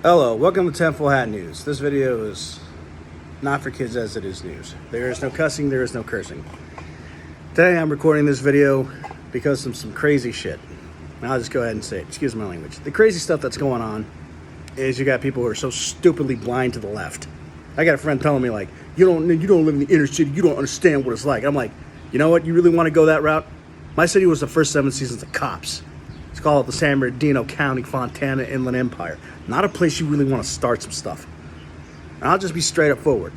Hello, welcome to TFHN News. This video is not for kids as it is news. There is no cussing, there is no cursing. Today I'm recording this video because of some crazy shit. And I'll just go ahead and say it, excuse my language. The crazy stuff that's going on is you got people who are so stupidly blind to the left. I got a friend telling me like, you don't live in the inner city, you don't understand what it's like. I'm like, you know what, you really want to go that route? My city was the first 7 seasons of Cops. It's called the San Bernardino County, Fontana Inland Empire. Not a place you really want to start some stuff. And I'll just be straight up forward.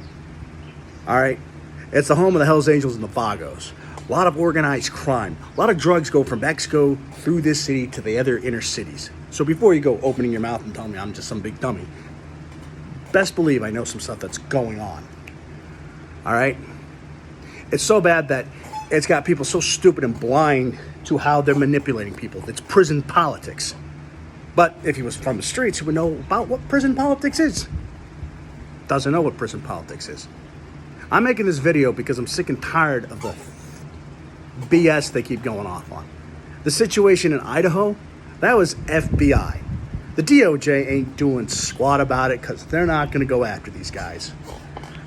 All right? It's the home of the Hells Angels and the Vagos. A lot of organized crime. A lot of drugs go from Mexico through this city to the other inner cities. So before you go opening your mouth and telling me I'm just some big dummy, best believe I know some stuff that's going on. All right? It's so bad that it's got people so stupid and blind to how they're manipulating people. It's prison politics. But if he was from the streets, he would know about what prison politics is. Doesn't know what prison politics is. I'm making this video because I'm sick and tired of the BS they keep going off on. The situation in Idaho, that was FBI. The DOJ ain't doing squat about it because they're not going to go after these guys.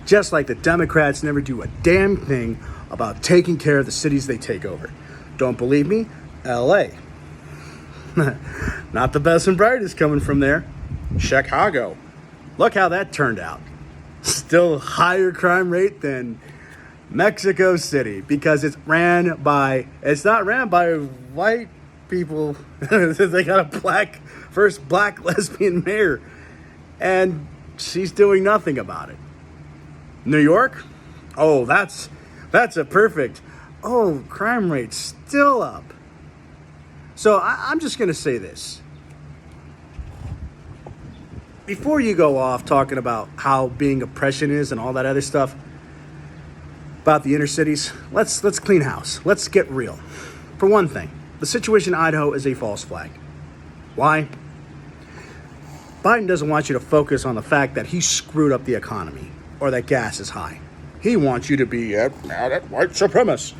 Just like the Democrats never do a damn thing about taking care of the cities they take over. Don't believe me? LA. Not the best and brightest coming from there. Chicago. Look how that turned out. Still higher crime rate than Mexico City because it's not ran by white people. They got a first black lesbian mayor, and she's doing nothing about it. New York? Oh, that's a perfect. Oh, crime rate's still up. So I'm just going to say this. Before you go off talking about how being oppression is and all that other stuff about the inner cities, let's clean house. Let's get real. For one thing, the situation in Idaho is a false flag. Why? Biden doesn't want you to focus on the fact that he screwed up the economy or that gas is high. He wants you to be mad at white supremacists.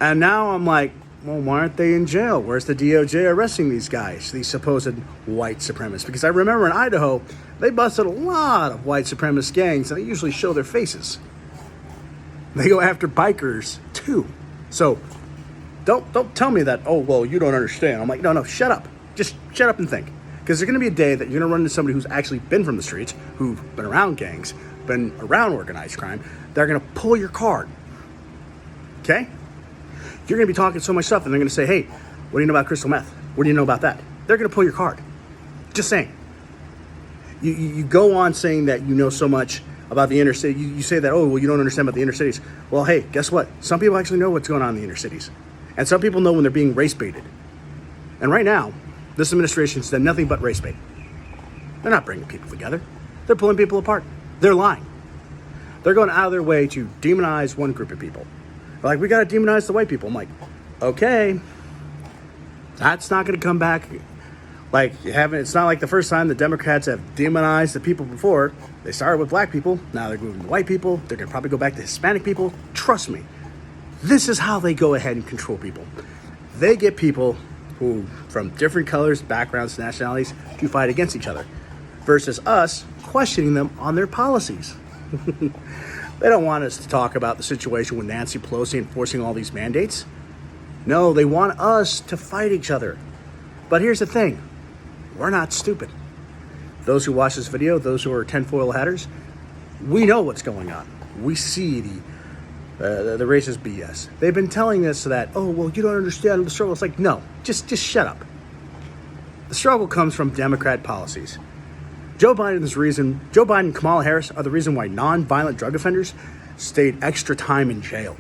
And now I'm like, well, why aren't they in jail? Where's the DOJ arresting these guys, these supposed white supremacists? Because I remember in Idaho, they busted a lot of white supremacist gangs, and they usually show their faces. They go after bikers, too. So don't tell me that, oh, well, you don't understand. I'm like, no, shut up. Just shut up and think. Because there's going to be a day that you're going to run into somebody who's actually been from the streets, who've been around gangs, been around organized crime. They're going to pull your card. Okay? You're going to be talking so much stuff, and they're going to say, hey, what do you know about crystal meth? What do you know about that? They're going to pull your card. Just saying. You go on saying that you know so much about the inner city. You say that, oh, well, you don't understand about the inner cities. Well, hey, guess what? Some people actually know what's going on in the inner cities. And some people know when they're being race baited. And right now, this administration's done nothing but race bait. They're not bringing people together. They're pulling people apart. They're lying. They're going out of their way to demonize one group of people. They're like, we got to demonize the white people. I'm like, okay, that's not going to come back. Like, it's not like the first time the Democrats have demonized the people before. They started with black people. Now they're moving to white people. They're going to probably go back to Hispanic people. Trust me. This is how they go ahead and control people. They get people who, from different colors, backgrounds, nationalities, to fight against each other. Versus us questioning them on their policies. They don't want us to talk about the situation with Nancy Pelosi enforcing all these mandates. No, they want us to fight each other. But here's the thing. We're not stupid. Those who watch this video, those who are tinfoil hatters, we know what's going on. We see the racist BS. They've been telling us that, oh, well, you don't understand the struggle. It's like, no, just shut up. The struggle comes from Democrat policies. Joe Biden and Kamala Harris are the reason why non-violent drug offenders stayed extra time in jail.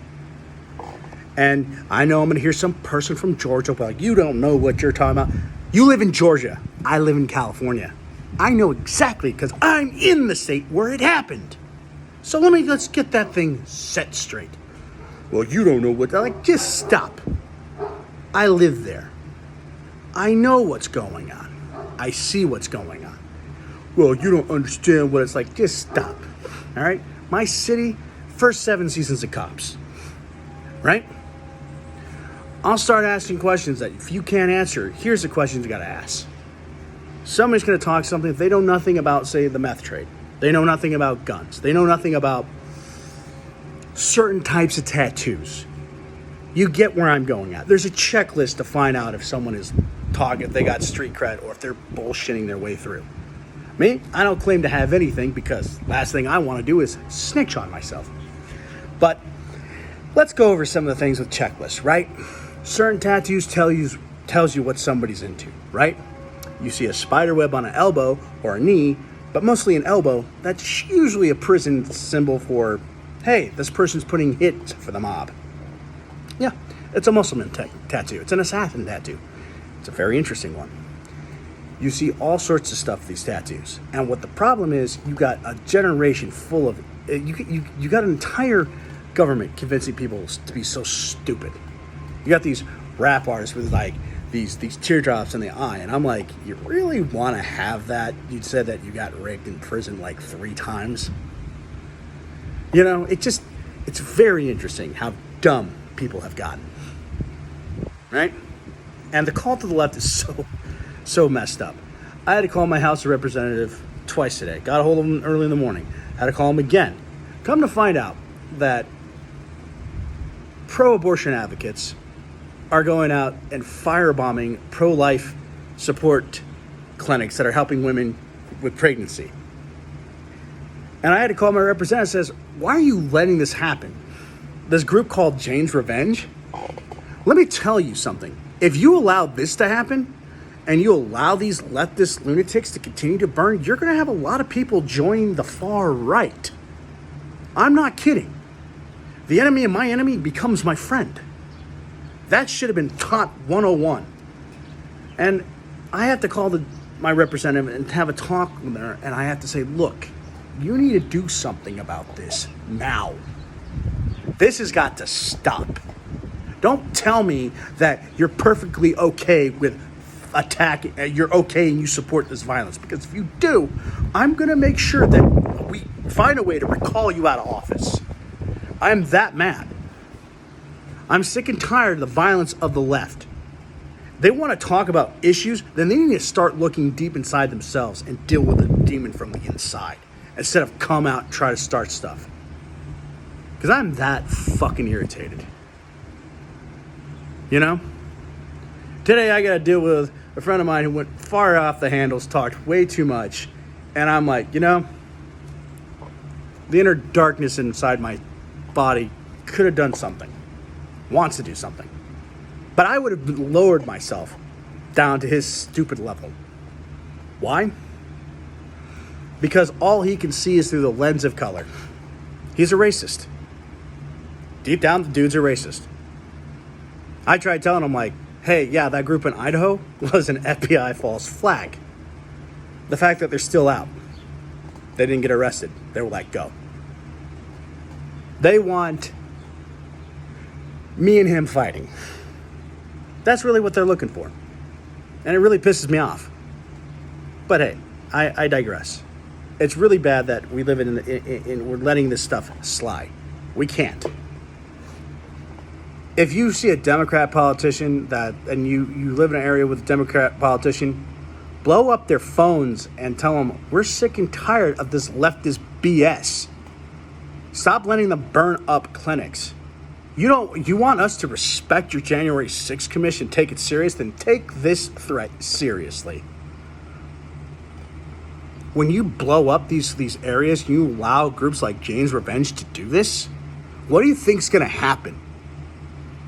And I know I'm going to hear some person from Georgia, well, you don't know what you're talking about. You live in Georgia. I live in California. I know exactly because I'm in the state where it happened. So let's get that thing set straight. Well, you don't know what, like, just stop. I live there. I know what's going on. I see what's going on. Well, you don't understand what it's like. Just stop. All right? My city, first 7 seasons of Cops. Right? I'll start asking questions that if you can't answer, here's the questions you got to ask. Somebody's going to talk something if they know nothing about, say, the meth trade. They know nothing about guns. They know nothing about certain types of tattoos. You get where I'm going at. There's a checklist to find out if someone is talking, if they got street cred, or if they're bullshitting their way through. Me, I don't claim to have anything because last thing I want to do is snitch on myself. But let's go over some of the things with checklists, right? Certain tattoos tells you what somebody's into, right? You see a spider web on an elbow or a knee, but mostly an elbow, that's usually a prison symbol for, hey, this person's putting hits for the mob. Yeah, it's a Muslim tattoo. It's an assassin tattoo. It's a very interesting one. You see all sorts of stuff with these tattoos. And what the problem is, you got a generation full of, you got an entire government convincing people to be so stupid. You got these rap artists with like these teardrops in the eye, and I'm like, you really want to have that? You said that you got raped in prison like 3 times. You know, it's very interesting how dumb people have gotten, right? And the call to the left is so messed up. I had to call my House of Representative twice today. Got a hold of him early in the morning. Had to call him again. Come to find out that pro-abortion advocates are going out and firebombing pro-life support clinics that are helping women with pregnancy. And I had to call my representative and says, why are you letting this happen? This group called Jane's Revenge. Let me tell you something. If you allow this to happen and you allow these leftist lunatics to continue to burn, you're going to have a lot of people join the far right. I'm not kidding. The enemy of my enemy becomes my friend. That should have been taught 101. And I have to call my representative and have a talk with her, and I have to say, look, you need to do something about this now. This has got to stop. Don't tell me that you're perfectly okay with attacking, you're okay and you support this violence, because if you do, I'm going to make sure that we find a way to recall you out of office. I'm that mad. I'm sick and tired of the violence of the left. They want to talk about issues, then they need to start looking deep inside themselves and deal with the demon from the inside instead of come out and try to start stuff. Because I'm that fucking irritated. You know? Today I got to deal with a friend of mine who went far off the handles, talked way too much, and I'm like, you know, the inner darkness inside my body could have done something. Wants to do something. But I would have lowered myself down to his stupid level. Why? Because all he can see is through the lens of color. He's a racist. Deep down, the dude's a racist. I tried telling him, like, hey, yeah, that group in Idaho was an FBI false flag. The fact that they're still out. They didn't get arrested. They were let go. They want me and him fighting. That's really what they're looking for. And it really pisses me off. But hey, I digress. It's really bad that we live in we're letting this stuff slide. We can't. If you see a Democrat politician and you live in an area with a Democrat politician, blow up their phones and tell them, we're sick and tired of this leftist BS. Stop letting them burn up clinics. You want us to respect your January 6th commission, take it serious, then take this threat seriously. When you blow up these areas, you allow groups like Jane's Revenge to do this, what do you think's going to happen?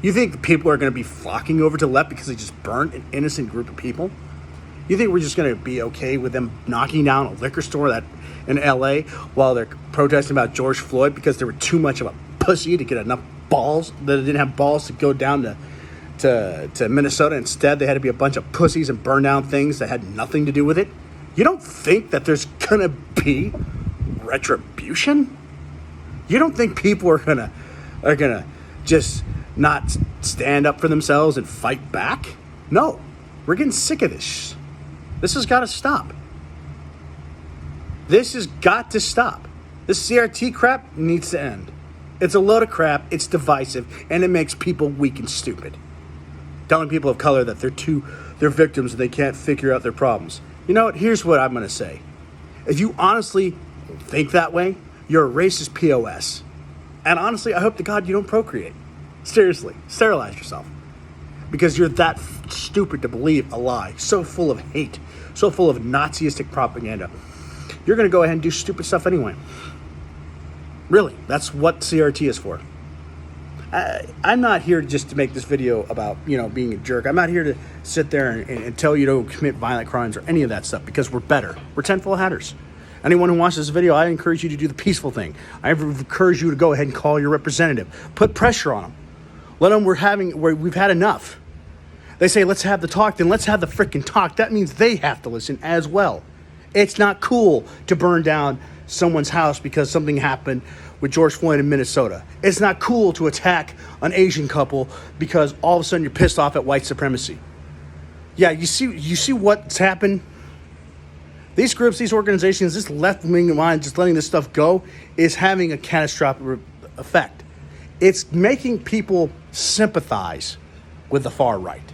You think the people are going to be flocking over to the left because they just burned an innocent group of people? You think we're just going to be okay with them knocking down a liquor store that in LA while they're protesting about George Floyd because they were too much of a pussy to get enough balls, that they didn't have balls to go down to Minnesota? Instead, they had to be a bunch of pussies and burn down things that had nothing to do with it? You don't think that there's going to be retribution? You don't think people are going to just not stand up for themselves and fight back? No. We're getting sick of this. This has got to stop. This has got to stop. This CRT crap needs to end. It's a load of crap, it's divisive, and it makes people weak and stupid. Telling people of color that they're too they're victims and they can't figure out their problems. You know what? Here's what I'm going to say. If you honestly think that way, you're a racist POS. And honestly, I hope to God you don't procreate. Seriously, sterilize yourself. Because you're that stupid to believe a lie, so full of hate, so full of Nazistic propaganda. You're going to go ahead and do stupid stuff anyway. Really, that's what CRT is for. I'm not here just to make this video about, being a jerk. I'm not here to sit there and tell you to commit violent crimes or any of that stuff, because we're better. We're 10 full hatters. Anyone who watches this video, I encourage you to do the peaceful thing. I encourage you to go ahead and call your representative. Put pressure on them. Let them, we've had enough. They say, let's have the talk, then let's have the freaking talk. That means they have to listen as well. It's not cool to burn down someone's house because something happened with George Floyd in Minnesota. It's not cool to attack an Asian couple because all of a sudden you're pissed off at white supremacy. Yeah, you see what's happened? These groups, these organizations, this left-wing mind, just letting this stuff go, is having a catastrophic effect. It's making people sympathize with the far right.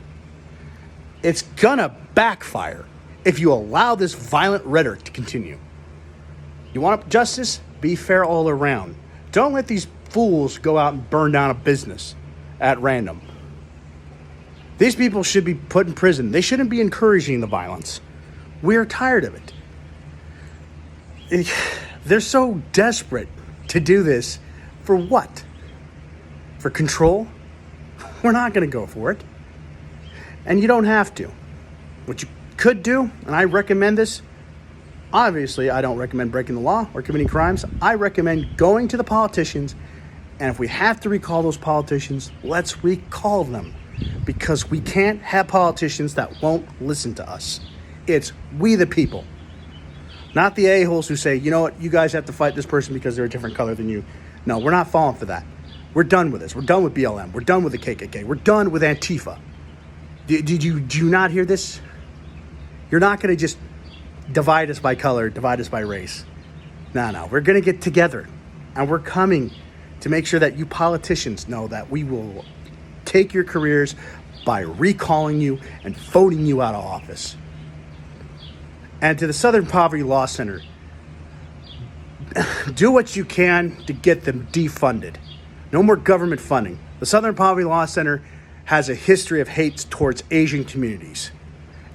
It's gonna backfire if you allow this violent rhetoric to continue. You want justice? Be fair all around. Don't let these fools go out and burn down a business at random. These people should be put in prison. They shouldn't be encouraging the violence. We're tired of it. They're so desperate to do this. For what? For control? We're not going to go for it. And you don't have to. What you could do, and I recommend this, obviously I don't recommend breaking the law or committing crimes. I recommend going to the politicians, and if we have to recall those politicians, let's recall them. Because we can't have politicians that won't listen to us. It's we the people. Not the a-holes who say, you know what, you guys have to fight this person because they're a different color than you. No, we're not falling for that. We're done with this. We're done with BLM. We're done with the KKK. We're done with Antifa. Do you not hear this? You're not going to just divide us by color, divide us by race. No. We're going to get together. And we're coming to make sure that you politicians know that we will take your careers by recalling you and voting you out of office. And to the Southern Poverty Law Center, do what you can to get them defunded. No more government funding. The Southern Poverty Law Center has a history of hate towards Asian communities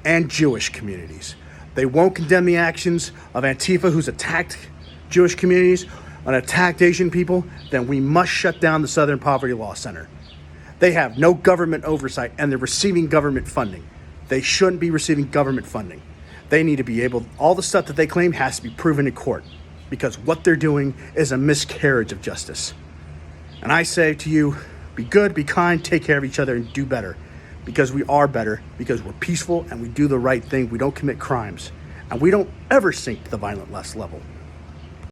and Jewish communities. They won't condemn the actions of Antifa, who's attacked Jewish communities and attacked Asian people. Then we must shut down the Southern Poverty Law Center. They have no government oversight, and they're receiving government funding. They shouldn't be receiving government funding. They need to be able, all the stuff that they claim has to be proven in court, because what they're doing is a miscarriage of justice. And I say to you, be good, be kind, take care of each other, and do better. Because we are better, because we're peaceful and we do the right thing. We don't commit crimes, and we don't ever sink to the violent less level.